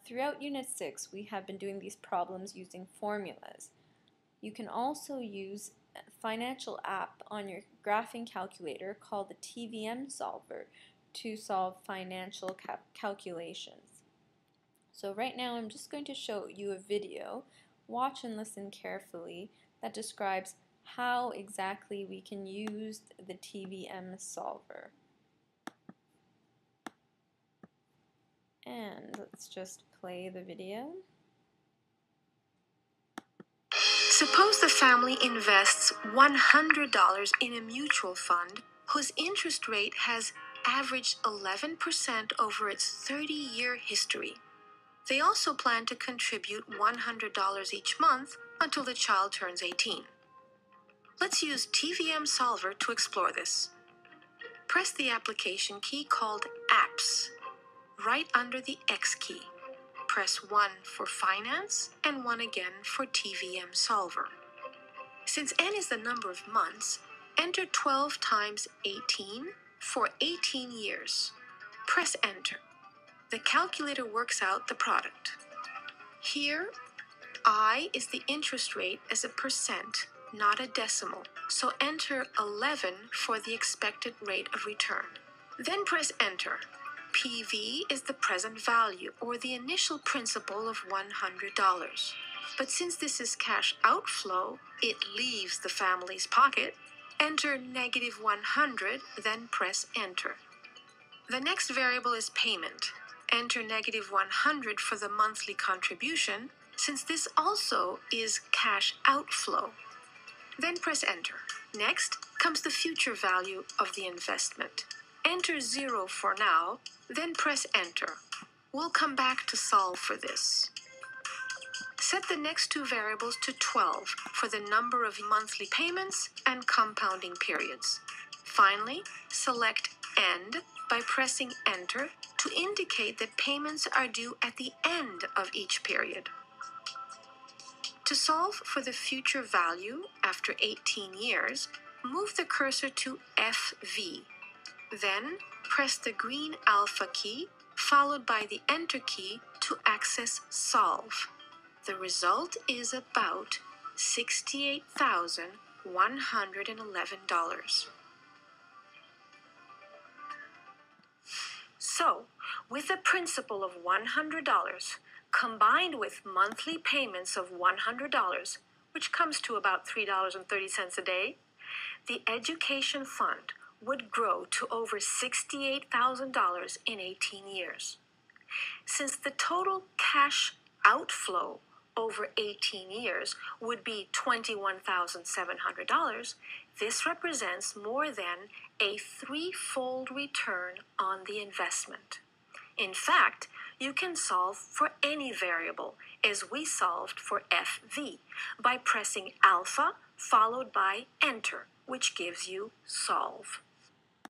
Throughout Unit 6, we have been doing these problems using formulas. You can also use a financial app on your graphing calculator called the Tvm Solver to solve financial calculations. So right now I'm just going to show you a video. Watch and listen carefully that describes how exactly we can use the Tvm Solver. And let's just play the video. Suppose the family invests $100 in a mutual fund whose interest rate has averaged 11% over its 30-year history. They also plan to contribute $100 each month until the child turns 18. Let's use Tvm Solver to explore this. Press the application key called Apps right under the X key. Press 1 for Finance and 1 again for Tvm Solver. Since n is the number of months, enter 12 times 18 for 18 years. Press Enter. The calculator works out the product. Here, I is the interest rate as a percent, not a decimal, so enter 11 for the expected rate of return. Then press Enter. PV is the present value, or the initial principal of $100. But since this is cash outflow, it leaves the family's pocket. Enter -100, then press Enter. The next variable is payment. Enter -100 for the monthly contribution, since this also is cash outflow. Then press Enter. Next comes the future value of the investment. Enter 0 for now, then press Enter. We'll come back to solve for this. Set the next two variables to 12 for the number of monthly payments and compounding periods. Finally, select End by pressing Enter to indicate that payments are due at the end of each period. To solve for the future value after 18 years, move the cursor to FV. Then, press the green alpha key, followed by the Enter key to access Solve. The result is about $68,111. So, with a principal of $100, combined with monthly payments of $100, which comes to about $3.30 a day, the education fund would grow to over $68,000 in 18 years. Since the total cash outflow over 18 years would be $21,700, this represents more than a threefold return on the investment. In fact, you can solve for any variable, as we solved for FV, by pressing alpha followed by Enter, which gives you solve.